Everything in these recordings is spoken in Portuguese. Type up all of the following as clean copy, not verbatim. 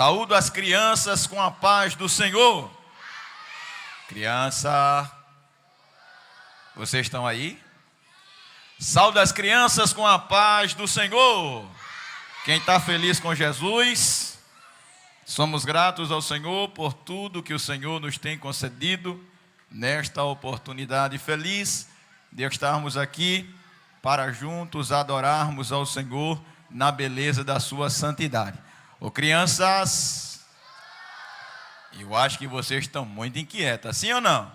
Saúdo as crianças com a paz do Senhor. Criança, vocês estão aí? Saúdo as crianças com a paz do Senhor. Quem está feliz com Jesus, somos gratos ao Senhor por tudo que o Senhor nos tem concedido nesta oportunidade feliz de estarmos aqui para juntos adorarmos ao Senhor na beleza da sua santidade. Ô crianças, eu acho que vocês estão muito inquietas, sim ou não?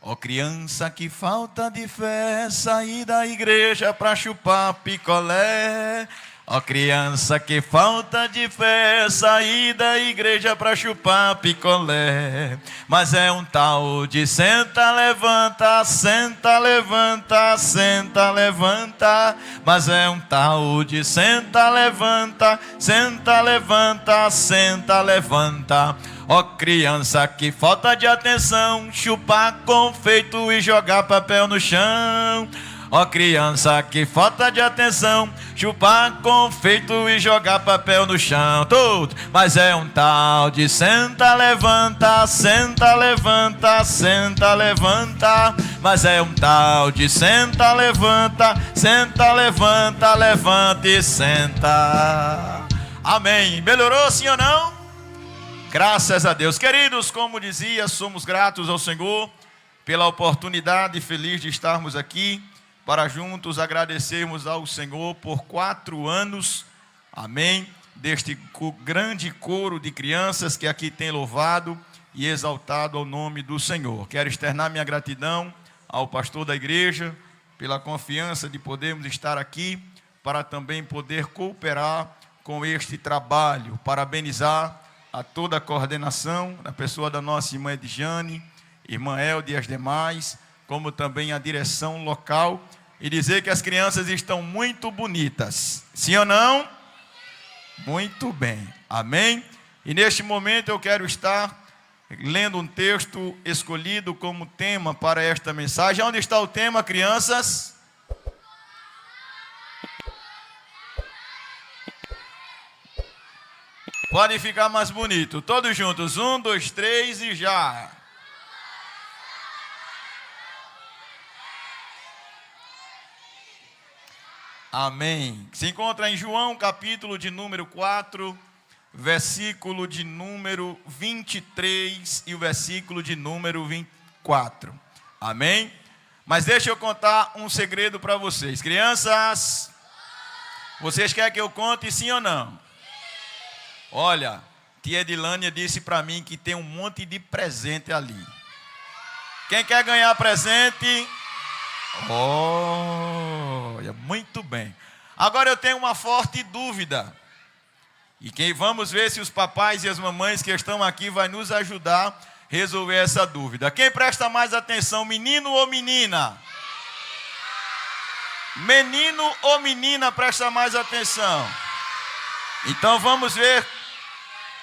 Ó criança, que falta de fé, sair da igreja para chupar picolé. Ó criança, que falta de fé, sair da igreja para chupar picolé. Mas é um tal de senta, levanta, senta, levanta, senta, levanta. Mas é um tal de senta, levanta, senta, levanta, senta, levanta. Ó criança, que falta de atenção, chupar confeito e jogar papel no chão. Ó criança, que falta de atenção, chupar confeito e jogar papel no chão. Tudo, mas é um tal de senta, levanta, senta, levanta, senta, levanta. Mas é um tal de senta, levanta, senta, levanta, levanta e senta. Amém. Melhorou, sim ou não? Graças a Deus. Queridos, como dizia, somos gratos ao Senhor pela oportunidade feliz de estarmos aqui para juntos agradecermos ao Senhor por 4 anos, amém, deste grande coro de crianças que aqui tem louvado e exaltado ao nome do Senhor. Quero externar minha gratidão ao pastor da igreja pela confiança de podermos estar aqui para também poder cooperar com este trabalho. Parabenizar a toda a coordenação, na pessoa da nossa irmã Edjane, irmã Elde e as demais, como também a direção local, e dizer que as crianças estão muito bonitas. Sim ou não? Muito bem. Amém? E neste momento eu quero estar lendo um texto escolhido como tema para esta mensagem. Onde está o tema, crianças? Pode ficar mais bonito. Todos juntos. 1, 2, 3 e já. Amém. Se encontra em João, capítulo de número 4, versículo de número 23 e o versículo de número 24. Amém? Mas deixa eu contar um segredo para vocês. Crianças, vocês querem que eu conte sim ou não? Olha, tia Edilânia disse para mim que tem um monte de presente ali. Quem quer ganhar presente? Olha, muito bem. Agora eu tenho uma forte dúvida. E vamos ver se os papais e as mamães que estão aqui vão nos ajudar a resolver essa dúvida. Quem presta mais atenção, menino ou menina? Menino ou menina presta mais atenção? Então vamos ver.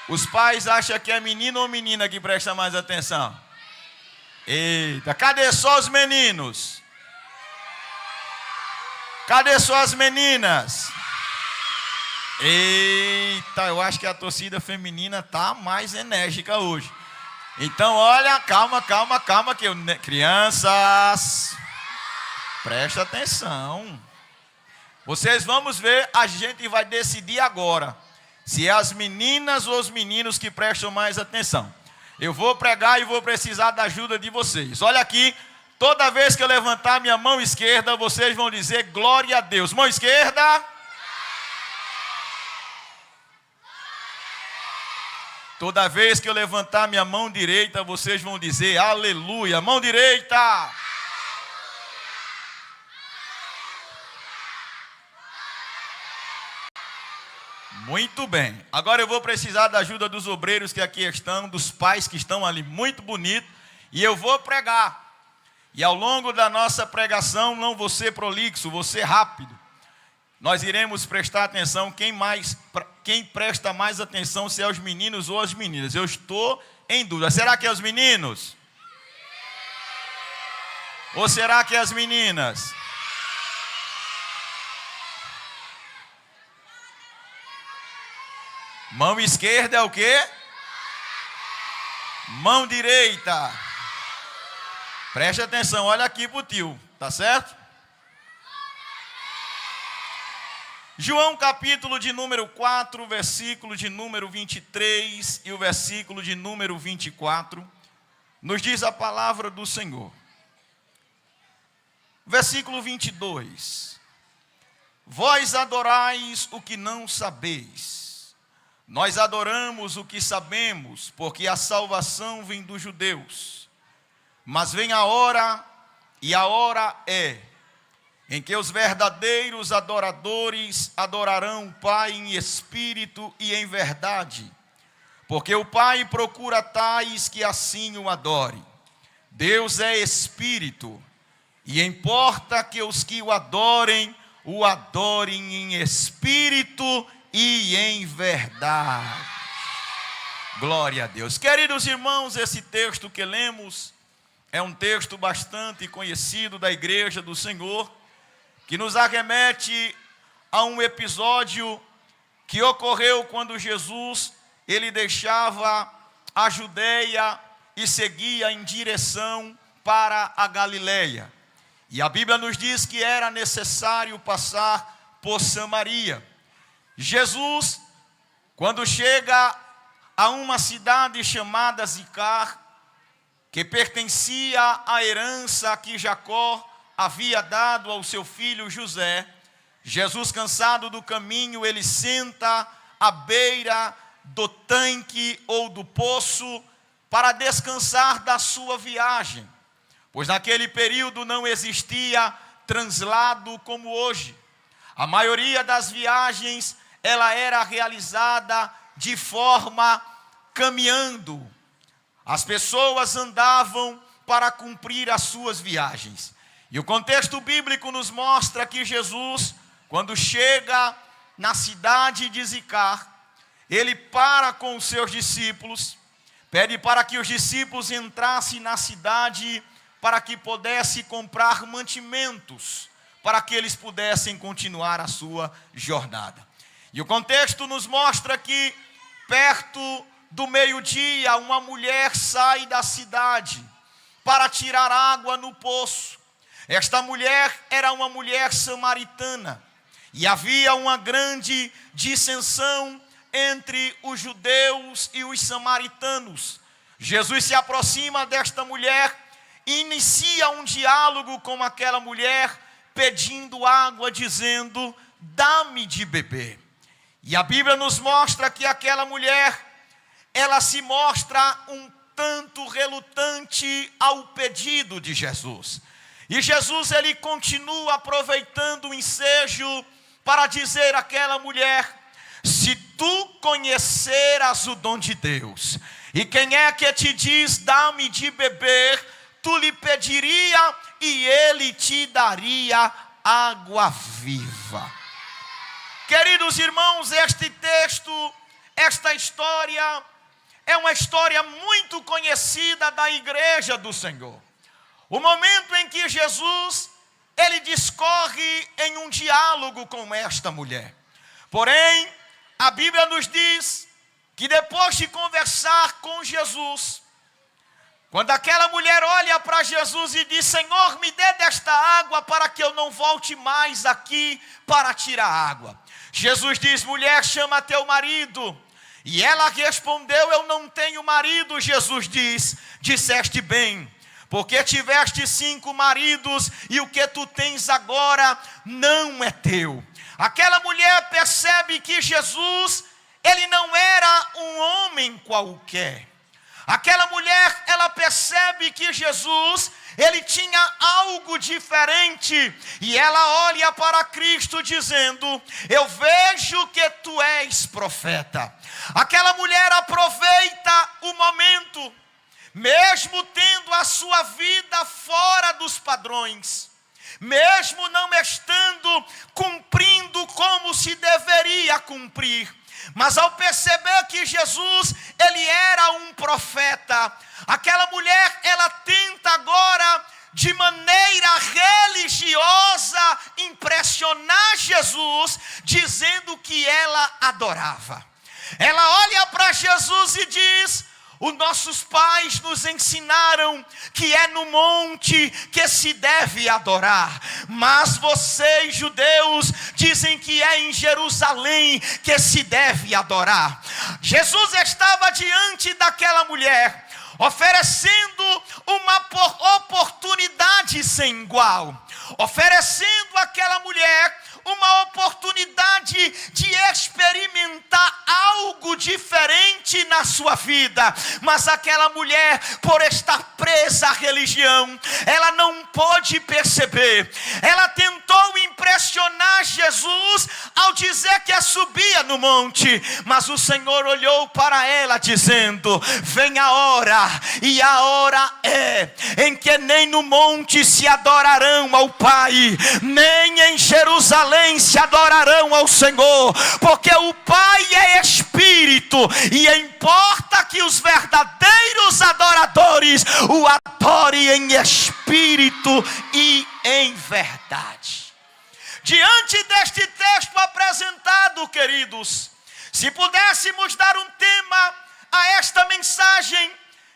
Os pais acham que é menino ou menina que presta mais atenção? Eita, cadê só os meninos? Cadê só as meninas? Eita, eu acho que a torcida feminina está mais enérgica hoje. Então, olha, calma, que crianças, presta atenção. Vocês vamos ver, a gente vai decidir agora se é as meninas ou os meninos que prestam mais atenção. Eu vou pregar e vou precisar da ajuda de vocês. Olha aqui. Toda vez que eu levantar minha mão esquerda, vocês vão dizer glória a Deus. Mão esquerda. Toda vez que eu levantar minha mão direita, vocês vão dizer aleluia. Mão direita. Muito bem. Agora eu vou precisar da ajuda dos obreiros que aqui estão, dos pais que estão ali, muito bonito. E eu vou pregar. E ao longo da nossa pregação, não vou ser prolixo, vou ser rápido. Nós iremos prestar atenção, quem presta mais atenção, se é os meninos ou as meninas. Eu estou em dúvida. Será que é os meninos? Ou será que é as meninas? Mão esquerda é o quê? Mão direita. Preste atenção, olha aqui pro tio, tá certo? João capítulo de número 4, versículo de número 23 e o versículo de número 24, nos diz a palavra do Senhor. Versículo 22. Vós adorais o que não sabeis. Nós adoramos o que sabemos, porque a salvação vem dos judeus. Mas vem a hora, e a hora é, em que os verdadeiros adoradores adorarão o Pai em espírito e em verdade, porque o Pai procura tais que assim o adorem. Deus é espírito, e importa que os que o adorem em espírito e em verdade. Glória a Deus. Queridos irmãos, esse texto que lemos é um texto bastante conhecido da igreja do Senhor, que nos arremete a um episódio que ocorreu quando Jesus, ele deixava a Judeia e seguia em direção para a Galileia. E a Bíblia nos diz que era necessário passar por Samaria. Jesus, quando chega a uma cidade chamada Sicar, que pertencia à herança que Jacó havia dado ao seu filho José, Jesus, cansado do caminho, ele senta à beira do tanque ou do poço para descansar da sua viagem, pois naquele período não existia translado como hoje. A maioria das viagens ela era realizada de forma caminhando. As pessoas andavam para cumprir as suas viagens. E o contexto bíblico nos mostra que Jesus, quando chega na cidade de Sicar, ele para com os seus discípulos, pede para que os discípulos entrassem na cidade para que pudessem comprar mantimentos, para que eles pudessem continuar a sua jornada. E o contexto nos mostra que, perto do meio-dia, uma mulher sai da cidade para tirar água no poço. Esta mulher era uma mulher samaritana, e havia uma grande dissensão entre os judeus e os samaritanos. Jesus se aproxima desta mulher e inicia um diálogo com aquela mulher, pedindo água, dizendo: dá-me de beber. E a Bíblia nos mostra que aquela mulher, ela se mostra um tanto relutante ao pedido de Jesus. E Jesus, ele continua aproveitando o ensejo para dizer àquela mulher: se tu conheceras o dom de Deus, e quem é que te diz, dá-me de beber, tu lhe pediria e ele te daria água viva. Queridos irmãos, este texto, esta história, é uma história muito conhecida da igreja do Senhor. O momento em que Jesus, ele discorre em um diálogo com esta mulher. Porém, a Bíblia nos diz que depois de conversar com Jesus, quando aquela mulher olha para Jesus e diz: Senhor, me dê desta água para que eu não volte mais aqui para tirar água. Jesus diz: mulher, chama teu marido. E ela respondeu: eu não tenho marido. Jesus diz: disseste bem, porque tiveste 5 maridos e o que tu tens agora não é teu. Aquela mulher percebe que Jesus, ele não era um homem qualquer. Aquela mulher, ela percebe que Jesus, ele tinha algo diferente. E ela olha para Cristo dizendo: eu vejo que tu és profeta. Aquela mulher aproveita o momento, mesmo tendo a sua vida fora dos padrões, mesmo não estando cumprindo como se deveria cumprir. Mas ao perceber que Jesus, ele era um profeta, aquela mulher, ela tenta agora, de maneira religiosa, impressionar Jesus, dizendo que ela adorava. Ela olha para Jesus e diz: os nossos pais nos ensinaram que é no monte que se deve adorar, mas vocês, judeus, dizem que é em Jerusalém que se deve adorar. Jesus estava diante daquela mulher, oferecendo uma oportunidade sem igual, oferecendo àquela mulher uma oportunidade de experimentar algo diferente na sua vida. Mas aquela mulher, por estar presa à religião, ela não pôde perceber. Ela tentou impressionar Jesus ao dizer que subia no monte, mas o Senhor olhou para ela dizendo: vem a hora, e a hora é em que nem no monte se adorarão ao Pai, nem em Jerusalém se adorarão ao Senhor, porque o Pai é Espírito, e importa que os verdadeiros adoradores o adorem em Espírito e em verdade. Diante deste texto apresentado, queridos, se pudéssemos dar um tema a esta mensagem,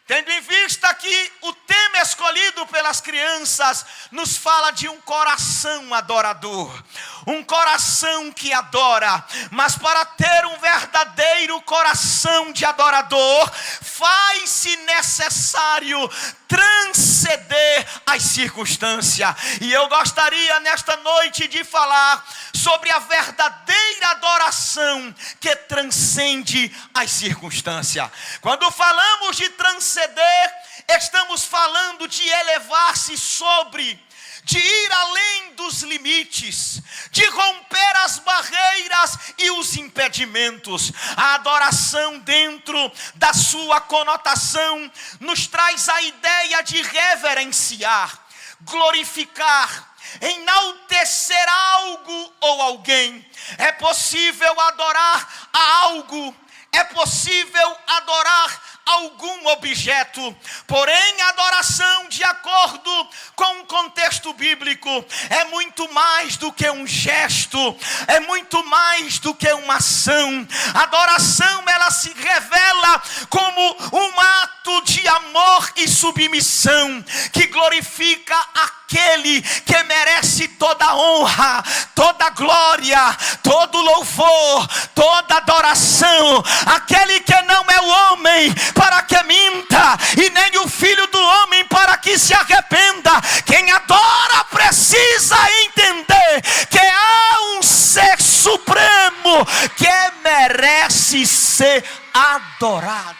tendo em vista que o tema escolhido pelas crianças nos fala de um coração adorador, um coração que adora. Mas para ter um verdadeiro coração de adorador, faz-se necessário transcender as circunstâncias. E eu gostaria nesta noite de falar sobre a verdadeira adoração que transcende as circunstâncias. Quando falamos de transcender, estamos falando de elevar-se sobre, de ir além dos limites, de romper as barreiras e os impedimentos. A adoração, dentro da sua conotação, nos traz a ideia de reverenciar, glorificar, enaltecer algo ou alguém. É possível adorar a algo, é possível adorar algum objeto, porém a adoração, de acordo com o contexto bíblico, é muito mais do que um gesto, é muito mais do que uma ação. A adoração, ela se revela como um ato de amor e submissão, que glorifica aquele que merece toda honra, toda glória, todo louvor, toda adoração, aquele que não é o homem para que minta, e nem o filho do homem para que se arrependa. Quem adora precisa entender que há um ser supremo que merece ser adorado.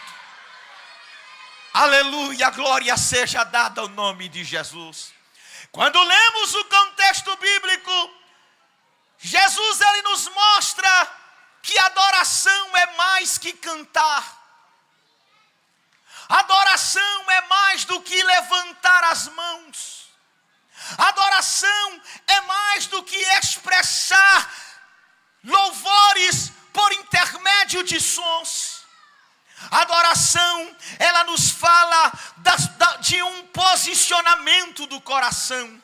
Aleluia, glória seja dada ao nome de Jesus. Quando lemos o contexto bíblico, Jesus, ele nos mostra que adoração é mais que cantar. Adoração é mais do que levantar as mãos. Adoração é mais do que expressar louvores por intermédio de sons. Adoração, ela nos fala de um posicionamento do coração.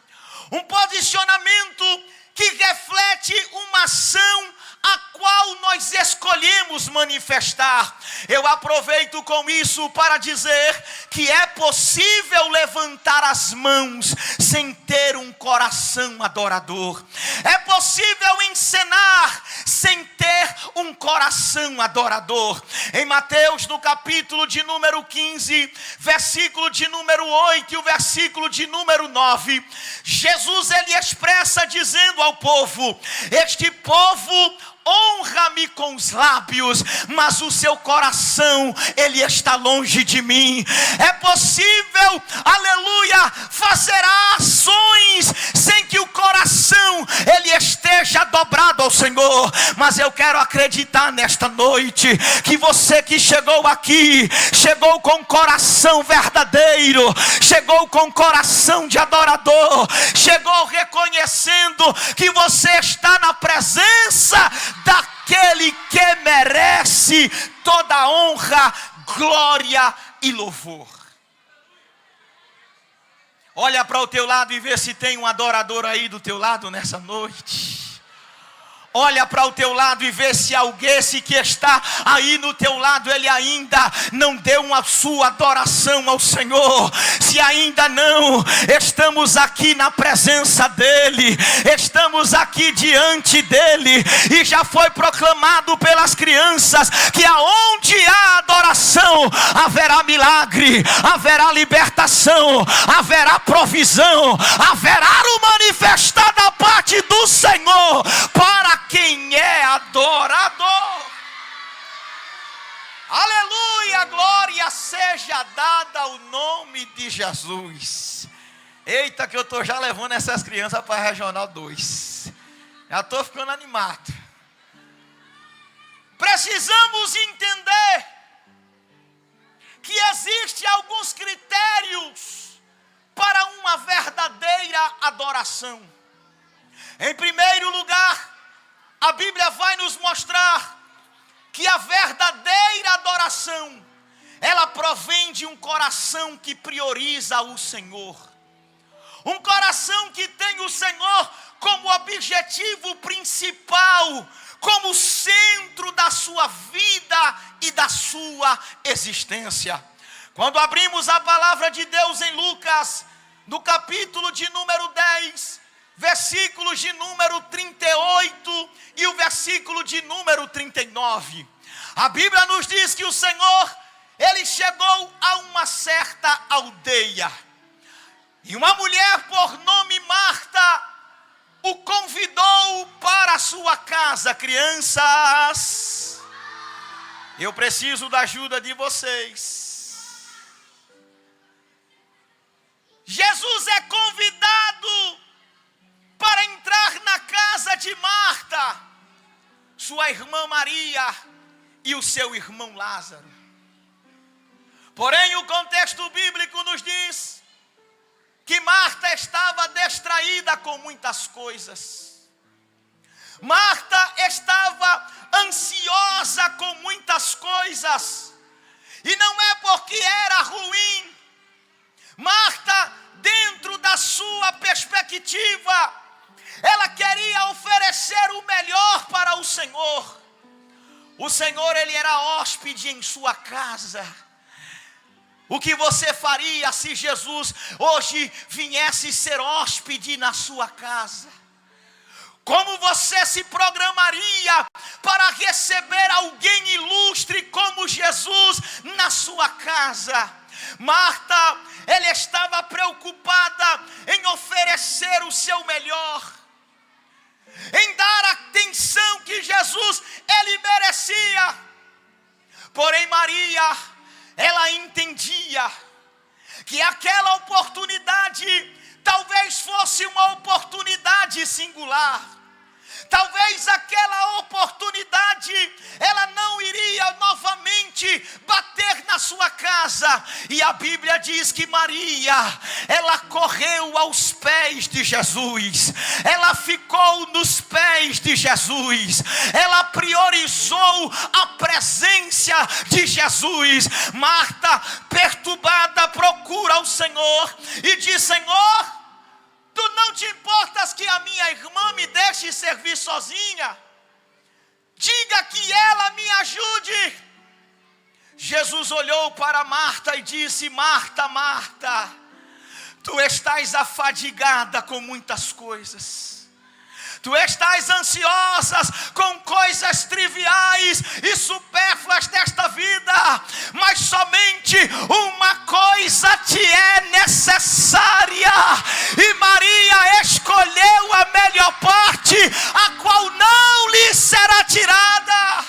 Um posicionamento que reflete uma ação a qual nós escolhemos manifestar. Eu aproveito com isso para dizer que é possível levantar as mãos sem ter um coração adorador. É possível encenar sem ter um coração adorador. Em Mateus, no capítulo de número 15, versículo de número 8 e o versículo de número 9, Jesus, ele expressa dizendo ao povo: este povo honra-me com os lábios, mas o seu coração, ele está longe de mim. É possível, aleluia, fazer ações sem que o coração, ele esteja dobrado ao Senhor. Mas eu quero acreditar nesta noite, que você que chegou aqui, chegou com coração verdadeiro, chegou com coração de adorador, chegou reconhecendo que você está na presença daquele que merece toda honra, glória e louvor. Olha para o teu lado e vê se tem um adorador aí do teu lado nessa noite. Olha para o teu lado e vê se alguém que está aí no teu lado, ele ainda não deu a sua adoração ao Senhor. Se ainda não, estamos aqui na presença dEle, estamos aqui diante dEle, e já foi proclamado pelas crianças que aonde há adoração, haverá milagre, haverá libertação, haverá provisão, haverá o manifestar da parte do Senhor para quem é adorador. Aleluia, glória seja dada ao nome de Jesus. Eita, que eu estou já levando essas crianças para a Regional 2. Já estou ficando animado. Precisamos entender que existem alguns critérios para uma verdadeira adoração. Em primeiro lugar, a Bíblia vai nos mostrar que a verdadeira adoração, ela provém de um coração que prioriza o Senhor. Um coração que tem o Senhor como objetivo principal, como centro da sua vida e da sua existência. Quando abrimos a palavra de Deus em Lucas, no capítulo de número 10, versículos de número 38 e o versículo de número 39. A Bíblia nos diz que o Senhor, ele chegou a uma certa aldeia. E uma mulher por nome Marta o convidou para a sua casa. Crianças, eu preciso da ajuda de vocês. Jesus é convidado para entrar na casa de Marta, sua irmã Maria e o seu irmão Lázaro. Porém, o contexto bíblico nos diz que Marta estava distraída com muitas coisas. Marta estava ansiosa com muitas coisas. E não é porque era ruim. Marta, dentro da sua perspectiva, ela queria oferecer o melhor para o Senhor. O Senhor, ele era hóspede em sua casa. O que você faria se Jesus hoje viesse ser hóspede na sua casa? Como você se programaria para receber alguém ilustre como Jesus na sua casa? Marta, ela estava preocupada em oferecer o seu melhor, em dar a atenção que Jesus, ele merecia. Porém, Maria, ela entendia que aquela oportunidade talvez fosse uma oportunidade singular. Talvez aquela oportunidade, ela não iria novamente bater na sua casa. E a Bíblia diz que Maria, ela correu aos pés de Jesus. Ela ficou nos pés de Jesus. Ela priorizou a presença de Jesus. Marta, perturbada, procura o Senhor e diz: Senhor, Tu não te importas que a minha irmã me deixe servir sozinha? Diga que ela me ajude. Jesus olhou para Marta e disse: Marta, Marta, tu estás afadigada com muitas coisas. Tu estás ansiosa com coisas triviais e supérfluas desta vida, mas somente uma coisa te é necessária. E Maria escolheu a melhor parte, a qual não lhe será tirada.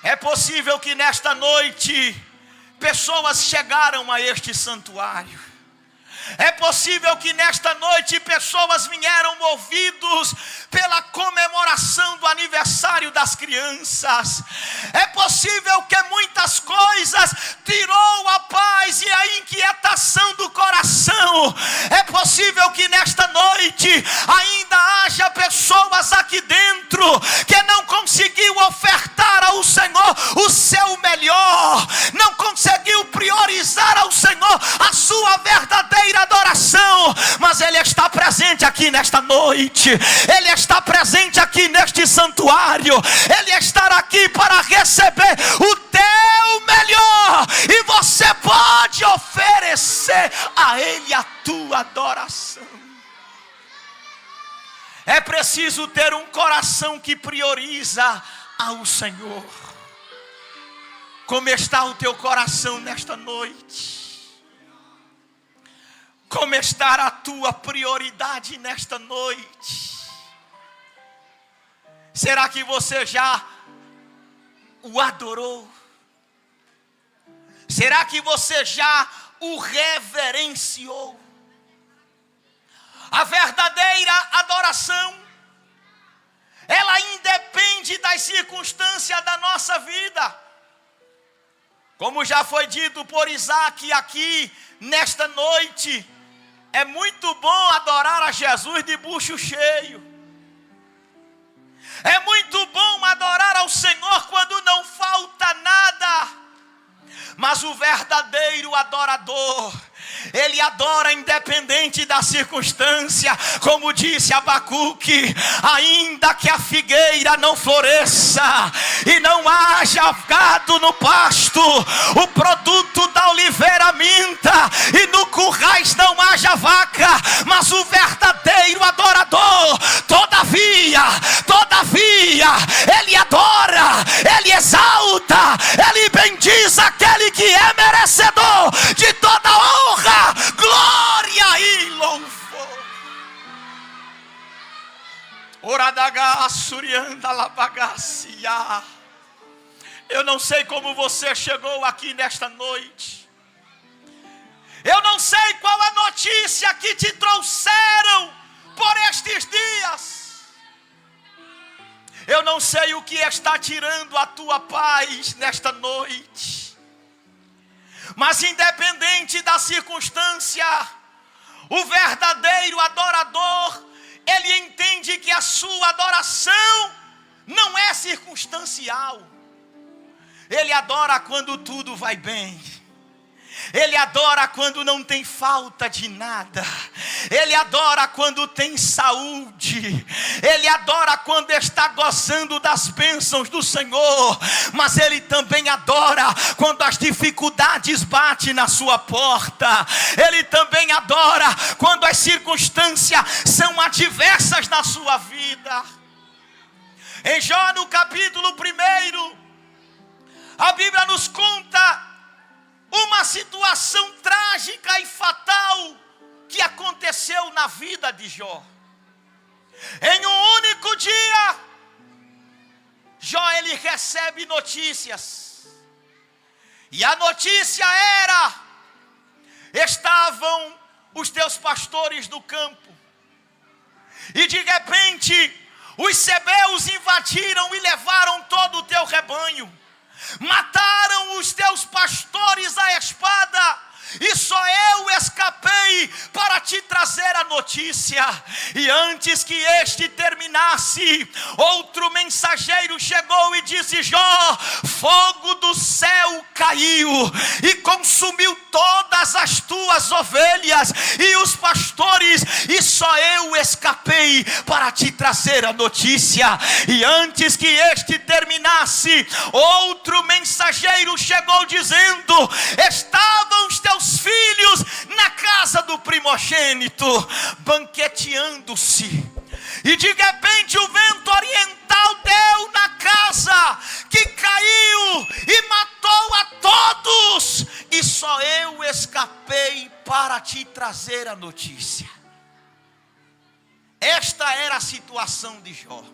É possível que nesta noite pessoas chegaram a este santuário. É possível que nesta noite pessoas vieram movidos pela comemoração do aniversário das crianças. É possível que muitas coisas tirou a paz e a inquietação do coração. É possível que nesta noite ainda haja pessoas aqui dentro que não conseguiu ofertar ao Senhor o seu melhor, não conseguiu priorizar ao Senhor a sua verdadeira adoração, mas Ele está presente aqui nesta noite. Ele está presente aqui santuário. Ele estará aqui para receber o teu melhor, e você pode oferecer a Ele a tua adoração. É preciso ter um coração que prioriza ao Senhor. Como está o teu coração nesta noite? Como está a tua prioridade nesta noite? Será que você já o adorou? Será que você já o reverenciou? A verdadeira adoração, ela independe das circunstâncias da nossa vida. Como já foi dito por Isaac aqui nesta noite, é muito bom adorar a Jesus de bucho cheio. É muito bom adorar ao Senhor quando não falta nada. Mas o verdadeiro adorador, ele adora independente da circunstância. Como disse Abacuque: ainda que a figueira não floresça e não haja gado no pasto, o produto da oliveira minta e no currais não haja vaca, mas o verdadeiro adorador, todavia, ele adora, ele exalta, ele bendiz aquele que é merecedor de toda honra, glória e louvor. Oradaga surianda labagacia. Eu não sei como você chegou aqui nesta noite. Eu não sei qual a notícia que te trouxeram por estes dias. Eu não sei o que está tirando a tua paz nesta noite. Mas independente da circunstância, o verdadeiro adorador, ele entende que a sua adoração não é circunstancial. Ele adora quando tudo vai bem. Ele adora quando não tem falta de nada. Ele adora quando tem saúde. Ele adora quando está gozando das bênçãos do Senhor. Mas ele também adora quando as dificuldades batem na sua porta. Ele também adora quando as circunstâncias são adversas na sua vida. Em Jó, no capítulo 1, a Bíblia nos conta uma situação trágica e fatal que aconteceu na vida de Jó. Em um único dia, Jó ele recebe notícias. E a notícia era: estavam os teus pastores do campo, e de repente os sebeus invadiram e levaram todo o teu rebanho. Mataram os teus pastores à espada, e só eu escapei para te trazer a notícia. E antes que este terminasse, outro mensageiro chegou e disse: Jó, fogo do céu caiu e consumiu todas as tuas ovelhas e os pastores, e só eu escapei para te trazer a notícia. E antes que este terminasse, outro mensageiro chegou dizendo: estavam os teus filhos na casa do primogênito, banqueteando-se, e de repente o vento oriental deu na casa, que caiu e matou a todos, e só eu escapei para te trazer a notícia. Esta era a situação de Jó.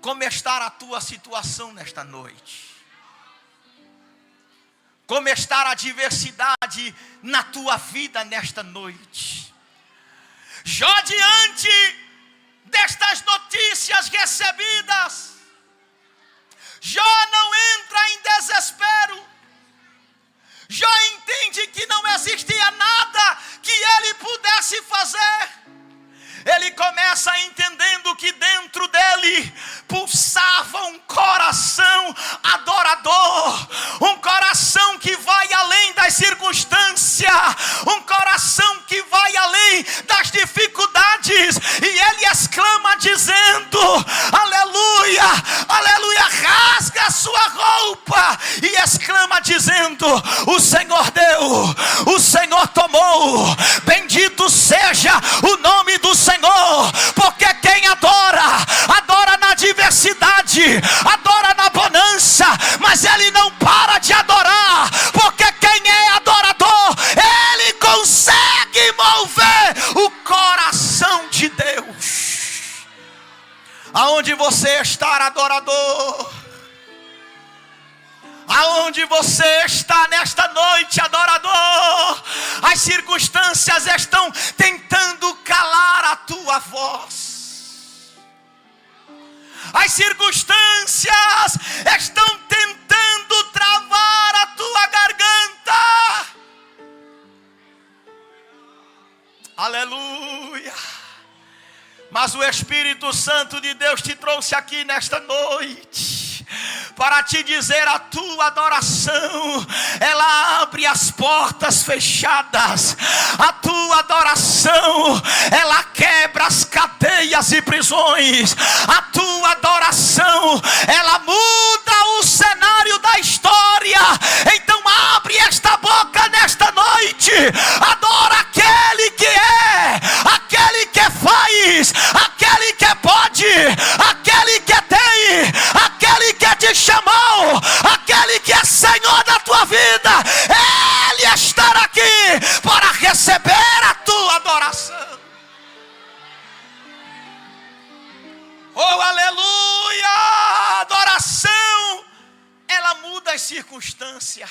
Como está a tua situação nesta noite? Como está a diversidade na tua vida nesta noite? Jó, diante destas notícias recebidas, Jó não entra em desespero. Jó entende que não existia nada que ele pudesse fazer. Ele começa entendendo que dentro dele pulsava um coração adorador, um coração que vai além das circunstâncias, um coração que vai além das dificuldades. E ele exclama dizendo: seja o nome do Senhor, porque quem adora, adora na diversidade, adora na bonança, mas ele não para de adorar, porque quem é adorador, ele consegue mover o coração de Deus. Aonde você está, adorador? Aonde você está nesta noite, adorador? As circunstâncias estão tentando calar a tua voz. As circunstâncias estão tentando travar a tua garganta. Aleluia. Mas o Espírito Santo de Deus te trouxe aqui nesta noite para te dizer: a tua adoração, ela abre as portas fechadas. A tua adoração, ela quebra as cadeias e prisões. A tua adoração, ela muda o cenário da história. Então abre esta boca nesta noite, adora aquele que é, aquele que faz, aquele que pode, aquele que tem, aquele que te chamou, aquele que é Senhor da tua vida. Ele estará aqui para receber a tua adoração. Oh, aleluia! A adoração, ela muda as circunstâncias.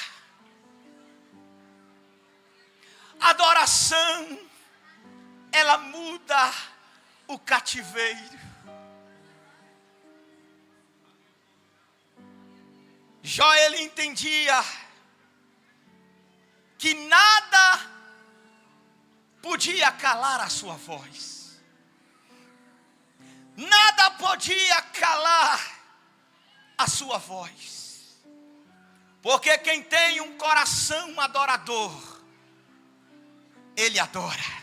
A adoração, ela muda o cativeiro. Jó, ele entendia que nada podia calar a sua voz. Nada podia calar a sua voz. Porque quem tem um coração adorador, ele adora.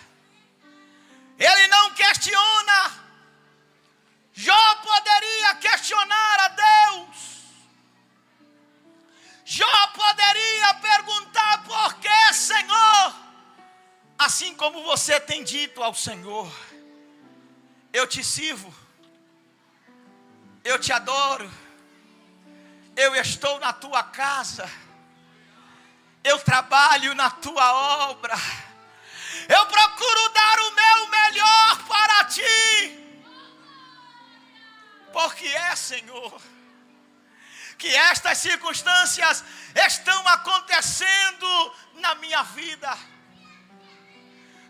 Ele não questiona. Jó poderia questionar a Deus. Jó poderia perguntar: por que, Senhor? Assim como você tem dito ao Senhor: eu te sirvo, eu te adoro, eu estou na tua casa, eu trabalho na tua obra, eu procuro dar o meu melhor para ti. Porque é, Senhor, que estas circunstâncias estão acontecendo na minha vida.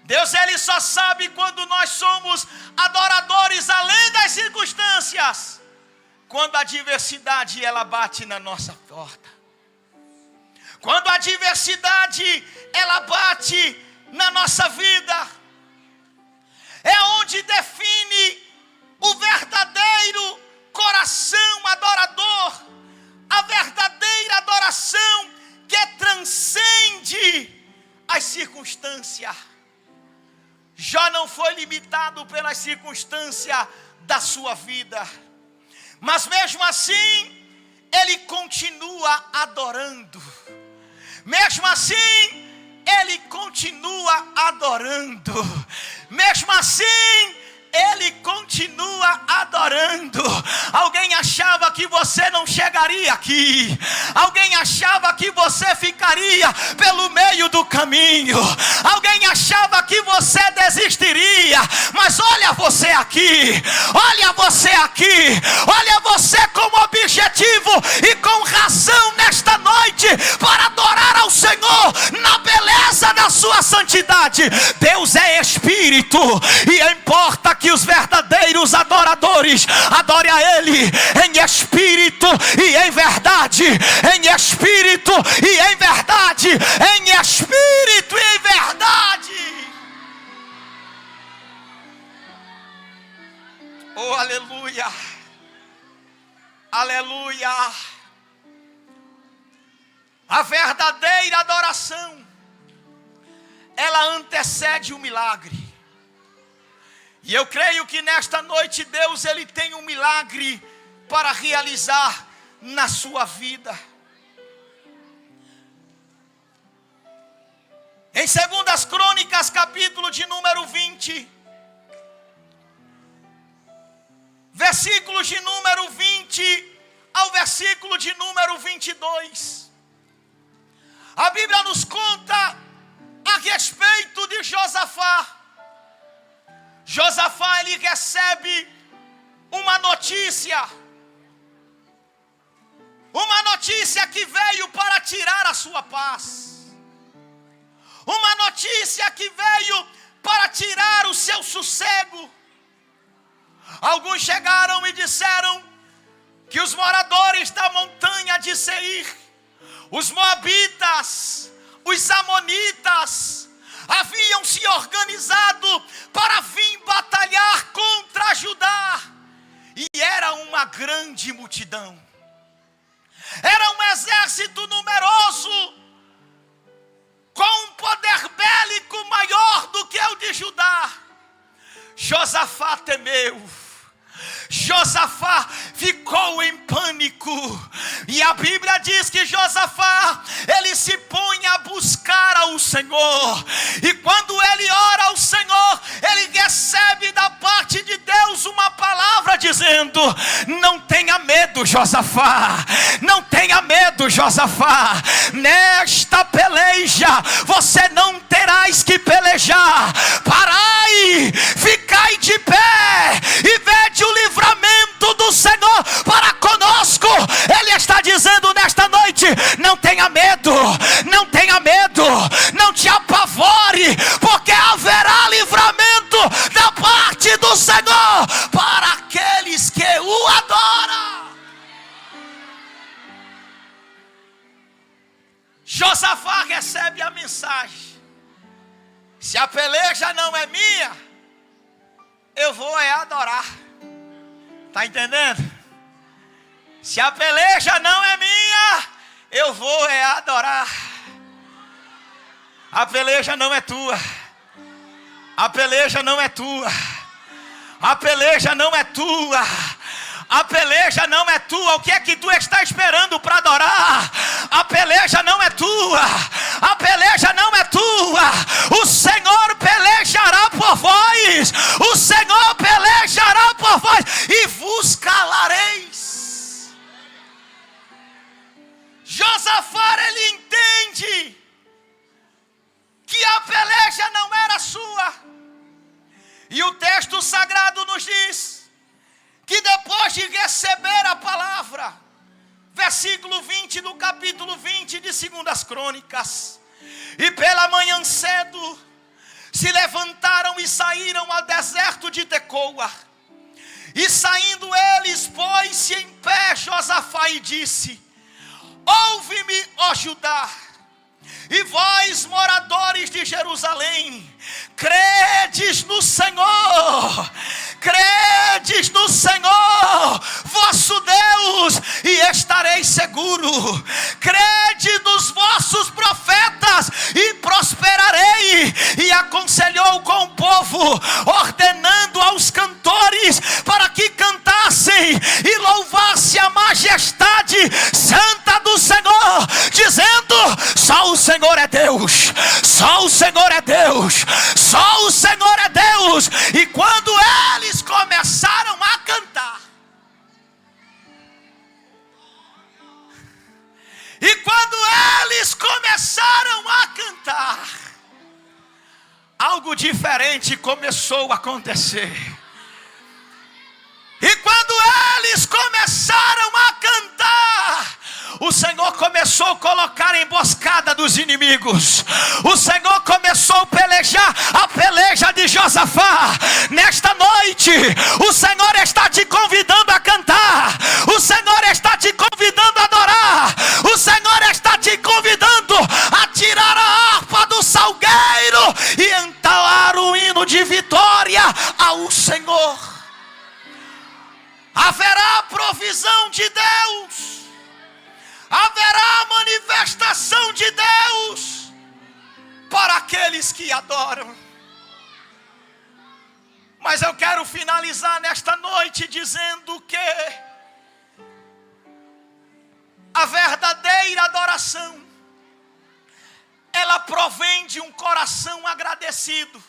Deus, ele só sabe quando nós somos adoradores além das circunstâncias, quando a adversidade ela bate na nossa porta. Quando a adversidade ela bate na nossa vida, é onde define o verdadeiro coração adorador, a verdadeira adoração que transcende as circunstâncias. Jó não foi limitado pelas circunstâncias da sua vida, mas mesmo assim ele continua adorando. Mesmo assim ele continua adorando. Mesmo assim ele continua adorando. Alguém achava que você não chegaria aqui. Alguém achava que você ficaria pelo meio do caminho. Alguém achava que você desistiria. Mas olha você aqui. Olha você aqui. Olha você com objetivo e com razão nesta noite para adorar ao Senhor na beleza da sua santidade. Deus é Espírito e importa que os verdadeiros adoradores adorem a Ele em espírito e em verdade. Em espírito e em verdade. Em espírito e em verdade. Oh, aleluia. Aleluia. A verdadeira adoração, ela antecede o milagre. E eu creio que nesta noite Deus ele tem um milagre para realizar na sua vida. Em 2 Crônicas, capítulo de número 20, versículos de número 20 ao versículo de número 22. A Bíblia nos conta a respeito de Josafá. Josafá, ele recebe uma notícia que veio para tirar a sua paz, uma notícia que veio para tirar o seu sossego. Alguns chegaram e disseram que os moradores da montanha de Seir, os moabitas, os amonitas, haviam se organizado para vir batalhar contra Judá. E era uma grande multidão. Era um exército numeroso, com um poder bélico maior do que o de Judá. Josafá temeu. Josafá ficou em pânico. E a Bíblia diz que Josafá, ele se põe a buscar ao Senhor. E quando ele ora ao Senhor, ele recebe da parte de Deus uma palavra dizendo: não tenha medo, Josafá. Não tenha medo, Josafá. Nesta peleja você não terás que pelejar. Parai, ficai de pé e vede o livramento do Senhor para conosco. Ele está dizendo nesta noite: não tenha medo, não tenha medo, não te apavore, porque haverá livramento da parte do Senhor para aqueles que o adoram. Josafá recebe a mensagem: se a peleja não é minha, eu vou adorar. Está entendendo? Se a peleja não é minha, eu vou adorar. A peleja não é tua. A peleja não é tua. A peleja não é tua. A peleja não é tua. O que é que tu está esperando para adorar? A peleja não é tua. A peleja não é tua. O Senhor pelejará por vós. O Senhor pelejará por vós e vos calareis. Josafá, ele entende que a peleja não era sua. E o texto sagrado nos diz que depois de receber a palavra, versículo 20 do capítulo 20 de 2 Crônicas, e pela manhã cedo se levantaram e saíram ao deserto de Tecoa. E saindo eles, pôs-se em pé Josafá e disse: ouve-me, ó Judá, e vós, moradores de Jerusalém, credes no Senhor, credes no Senhor, vosso Deus, e estareis seguro. Crede nos vossos profetas e prosperarei. E aconselhou com o povo, ordenando aos cantores para que cantassem e louvassem a majestade santa do Senhor, dizendo: só o Senhor é Deus, só o Senhor é Deus, só o Senhor é Deus. E quando eles começaram a cantar, algo diferente começou a acontecer. E quando eles começaram a cantar, o Senhor começou a colocar emboscada dos inimigos. O Senhor começou a pelejar a peleja de Josafá. Nesta noite, o Senhor está te convidando a cantar. O Senhor está te convidando a adorar. O Senhor está te convidando a tirar a harpa do salgueiro e entoar o hino de vitória ao Senhor. Haverá provisão de Deus. Haverá manifestação de Deus para aqueles que adoram. Mas eu quero finalizar nesta noite dizendo que a verdadeira adoração, ela provém de um coração agradecido.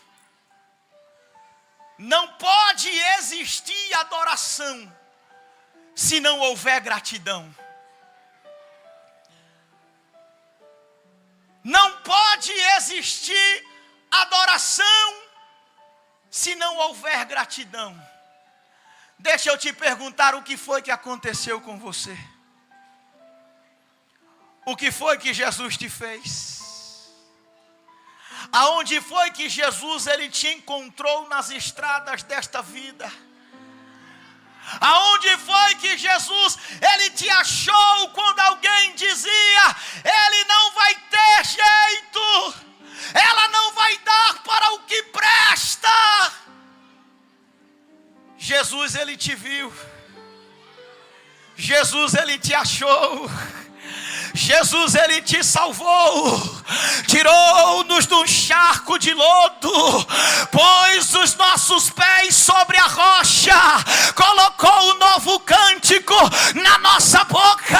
Não pode existir adoração se não houver gratidão. Não pode existir adoração se não houver gratidão. Deixa eu te perguntar o que foi que aconteceu com você. O que foi que Jesus te fez? Aonde foi que Jesus ele te encontrou nas estradas desta vida? Aonde foi que Jesus ele te achou quando alguém dizia: ele não vai ter jeito, ela não vai dar para o que presta? Jesus ele te viu, Jesus ele te achou, Jesus ele te salvou, tirou-nos de um charco de lodo, pôs os nossos pés sobre a rocha, colocou um novo cântico na nossa boca,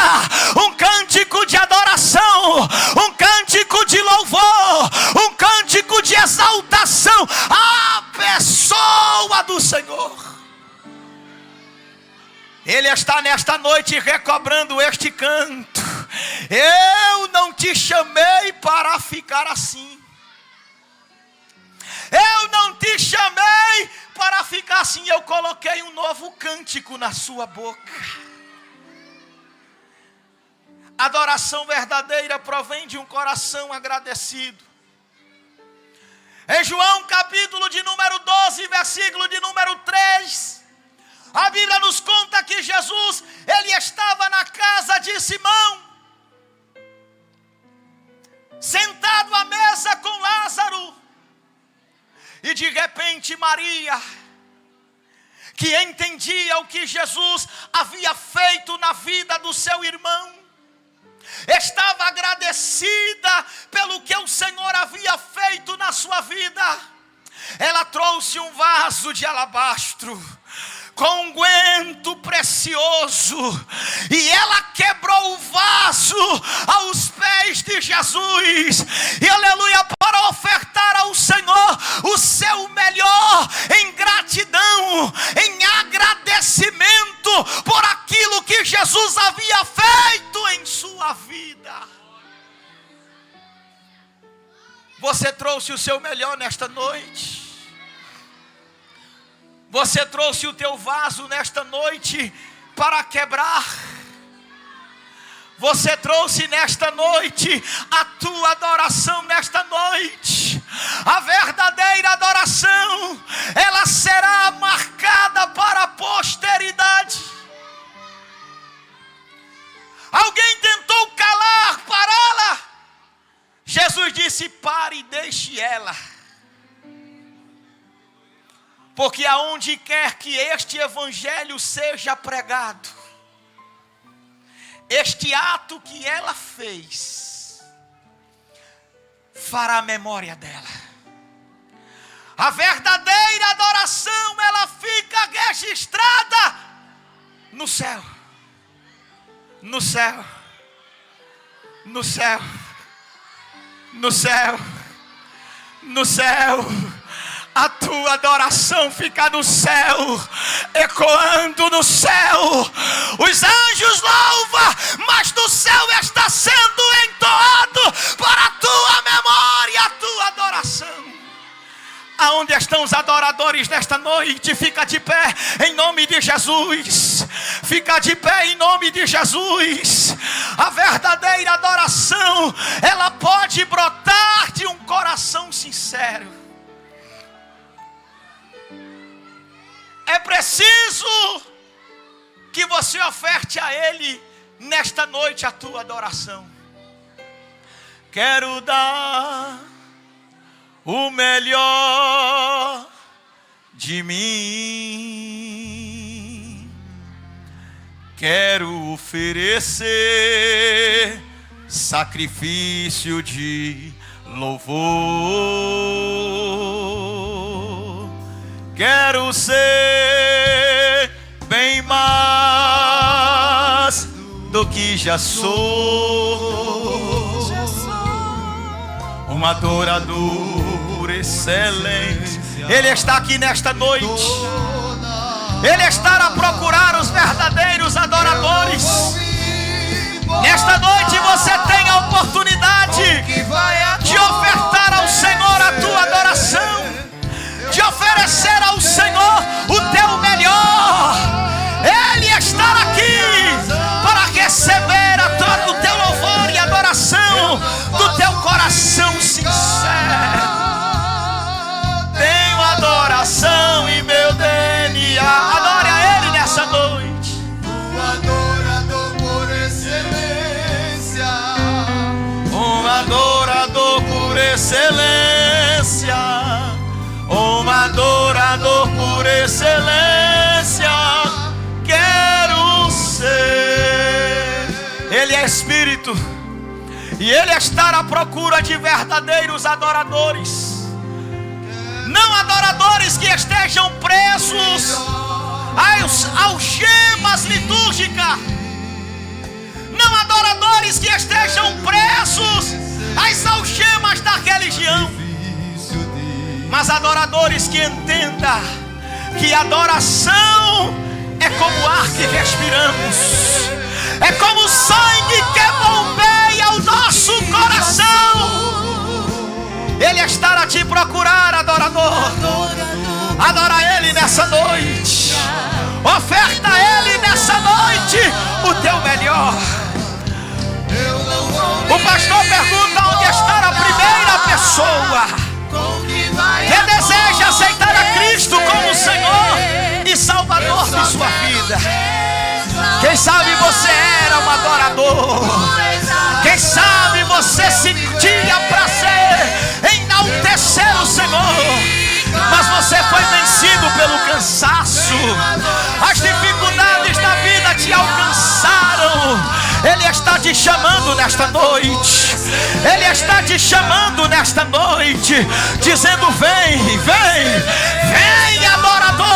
um cântico de adoração, um cântico de louvor, um cântico de exaltação à pessoa do Senhor. Ele está nesta noite recobrando este canto. Eu não te chamei para ficar assim. Eu não te chamei para ficar assim. Eu coloquei um novo cântico na sua boca. Adoração verdadeira provém de um coração agradecido. Em João capítulo de número 12, versículo de número 3... a Bíblia nos conta que Jesus, ele estava na casa de Simão, sentado à mesa com Lázaro, e de repente Maria, que entendia o que Jesus havia feito na vida do seu irmão, estava agradecida pelo que o Senhor havia feito na sua vida. Ela trouxe um vaso de alabastro com unguento precioso, e ela quebrou o vaso aos pés de Jesus, e aleluia, para ofertar ao Senhor o seu melhor, em gratidão, em agradecimento por aquilo que Jesus havia feito em sua vida. Você trouxe o seu melhor nesta noite? Você trouxe o teu vaso nesta noite para quebrar? Você trouxe nesta noite a tua adoração nesta noite? A verdadeira adoração, ela será marcada para a posteridade. Alguém tentou calar, pará-la. Jesus disse: pare e deixe ela. Porque aonde quer que este evangelho seja pregado, este ato que ela fez fará memória dela. A verdadeira adoração, ela fica registrada no céu. No céu. No céu. No céu. No céu. A tua adoração fica no céu, ecoando no céu. Os anjos louvam, mas do céu está sendo entoado para a tua memória, a tua adoração. Aonde estão os adoradores nesta noite? Fica de pé em nome de Jesus. Fica de pé em nome de Jesus. A verdadeira adoração, ela pode brotar de um coração sincero. É preciso que você oferte a Ele nesta noite a tua adoração. Quero dar o melhor de mim. Quero oferecer sacrifício de louvor. Quero ser bem mais do que já sou, um adorador excelente. Ele está aqui nesta noite. Ele está a procurar os verdadeiros adoradores. Nesta noite você tem a oportunidade de ofertar ao Senhor a tua adoração, de oferecer ao Senhor o teu melhor. Ele está aqui para receber o teu louvor e adoração do teu coração sincero. Tenho adoração em meu DNA. Adore a Ele nessa noite. Adorador por excelência, adorador por excelência, adorador por excelência, quero ser. Ele é Espírito e Ele está à procura de verdadeiros adoradores, não adoradores que estejam presos às algemas litúrgicas, não adoradores que estejam presos às algemas da religião, mas adoradores que entendam que adoração é como o ar que respiramos, é como o sangue que bombeia o nosso coração. Ele está a te procurar, adorador. Adora Ele nessa noite. Oferta a Ele nessa noite o teu melhor. O pastor pergunta onde está a primeira pessoa que deseja aceitar a Cristo como Senhor e Salvador de sua vida. Quem sabe você era um adorador. Quem sabe você sentia prazer em enaltecer o Senhor, mas você foi vencido pelo cansaço. As dificuldades da vida te alcançaram. Ele está te chamando nesta noite. Ele está te chamando nesta noite, dizendo: vem, vem, vem, adorador.